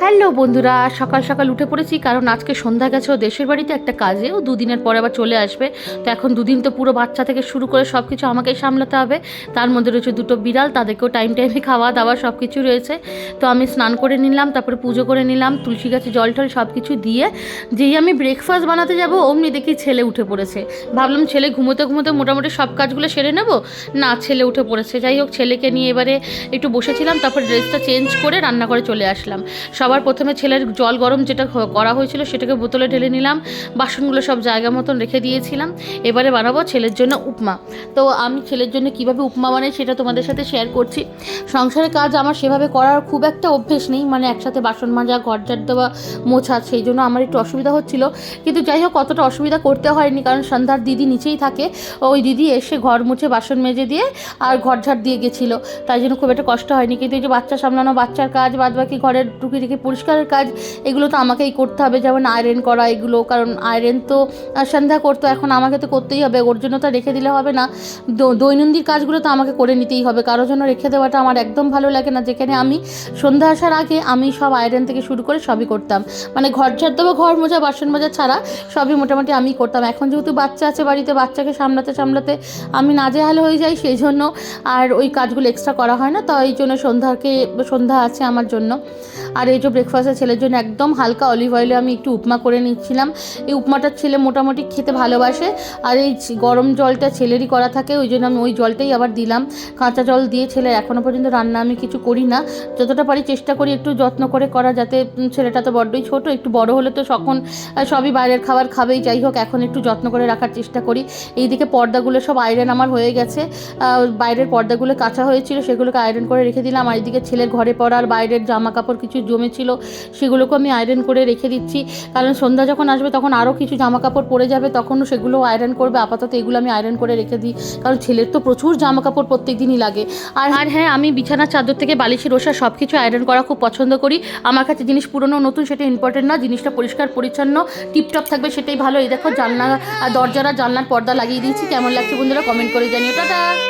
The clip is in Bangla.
হ্যালো বন্ধুরা, সকাল সকাল উঠে পড়েছি কারণ আজকে সন্ধ্যা গেছে ও দেশের বাড়িতে একটা কাজে। ও দুদিনের পরে আবার চলে আসবে। তো এখন দুদিন তো পুরো বাচ্চা থেকে শুরু করে সব কিছু আমাকেই সামলাতে হবে। তার মধ্যে রয়েছে দুটো বিড়াল, তাদেরকেও টাইমে খাওয়া দাওয়া সব কিছু রয়েছে। তো আমি স্নান করে নিলাম, তারপরে পুজো করে নিলাম, তুলসী গাছে জল টল সব কিছু দিয়ে যেই আমি ব্রেকফাস্ট বানাতে যাব অমনি দেখি ছেলে উঠে পড়েছে। ভাবলাম ছেলে ঘুমোতে ঘুমোতে মোটামুটি সব কাজগুলো সেরে নেব, না ছেলে উঠে পড়েছে। যাই হোক, ছেলেকে নিয়ে এবারে একটু বসেছিলাম, তারপর ড্রেসটা চেঞ্জ করে রান্না করে চলে আসলাম। সবার প্রথমে ছেলের জল গরম যেটা করা হয়েছিল সেটাকে বোতলে ঢেলে নিলাম, বাসনগুলো সব জায়গা মতন রেখে দিয়েছিলাম। এবারে বানাবো ছেলের জন্য উপমা। তো আমি ছেলের জন্য কিভাবে উপমা বানাই সেটা তোমাদের সাথে শেয়ার করছি। সংসারের কাজ আমার সেভাবে করার খুব একটা অভ্যেস নেই, মানে একসাথে বাসন মাজা, ঘর ঝাড় দেওয়া, মোছা, সেই জন্য আমার একটু অসুবিধা হচ্ছিল। কিন্তু যাই হোক, অতটা অসুবিধা করতে হয়নি, কারণ সন্ধ্যার দিদি নিচেই থাকে। ওই দিদি এসে ঘর মুছে বাসন মেজে দিয়ে আর ঘর ঝাড় দিয়ে গেছিলো, তাই জন্য খুব একটা কষ্ট হয়নি। কিন্তু এই যে বাচ্চা সামলানো, বাচ্চার কাজ, বাদবাকি ঘরের টুকিটাকি পরিষ্কারের কাজ, এগুলো তো আমাকেই করতে হবে। যেমন আয়রন করা, এগুলো, কারণ আয়রন তো সন্ধ্যা করতো, এখন আমাকে তো করতেই হবে, ওর জন্য তো রেখে দিলে হবে না। দৈনন্দিন কাজগুলো তো আমাকে করে নিতেই হবে, কারোর জন্য রেখে দেওয়াটা আমার একদম ভালো লাগে না। যেখানে আমি সন্ধ্যা আসার আগে আমি সব আয়রন থেকে শুরু করে সবই করতাম, মানে ঘর ঝাড় দেবো, ঘর মোজা, বাসন মাজা ছাড়া সবই মোটামুটি আমি করতাম। এখন যেহেতু বাচ্চা আছে বাড়িতে, বাচ্চাকে সামলাতে সামলাতে আমি নাজেহাল হয়ে যাই, সেই জন্য আর ওই কাজগুলো এক্সট্রা করা হয় না। তো এই জন্য সন্ধ্যা আছে আমার জন্য। আর এই যে ব্রেকফাস্টে ছেলের জন্য একদম হালকা অলিভ অয়েলে আমি একটু উপমা করে নিচ্ছিলাম। এই উপমাটা ছেলে মোটামুটি খেতে ভালোবাসে, আর এই গরম জলটা ছেলেরই করা থাকে, ওই জন্য আমি ওই জলটাই আবার দিলাম। কাঁচা জল দিয়ে ছেলের এখনও পর্যন্ত রান্না আমি কিছু করি না, যতটা পারি চেষ্টা করি একটু যত্ন করে করা, যাতে ছেলেটা তো বড্ডই ছোটো, একটু বড় হলে তো তখন সবই বাইরের খাবার খাবেই। যাই হোক, এখন একটু যত্ন করে রাখার চেষ্টা করি। এইদিকে পর্দাগুলো সব আয়রন আমার হয়ে গেছে, বাইরের পর্দাগুলো কাঁচা হয়েছিল, সেগুলোকে আয়রন করে রেখে দিলাম। আর এদিকে ছেলের ঘরে পরার বাইরের জামা কাপড় কিছু জমেছিল, সেগুলোকে আমি আয়রন করে রেখে দিচ্ছি, কারণ সন্ধ্যা যখন আসবে তখন আরও কিছু জামা কাপড় পরে যাবে, তখনও সেগুলো আয়রন করবে। আপাতত এগুলো আমি আয়রন করে রেখে দিই, কারণ ছেলের তো প্রচুর জামা কাপড় প্রত্যেক দিনই লাগে। আর হ্যাঁ, আমি বিছানার চাদর থেকে বালিশের ওষা সব কিছু আয়রন করা খুব পছন্দ করি। আমার কাছে জিনিস পুরনো নতুন সেটা ইম্পর্টেন্ট না, জিনিসটা পরিষ্কার পরিচ্ছন্ন টিপটপ থাকবে সেটাই ভালো। এই দেখো, জানলা, দরজার আর জানলার পর্দা লাগিয়ে দিয়েছি। কেমন লাগছে বন্ধুরা কমেন্ট করে জানিও। টাটা।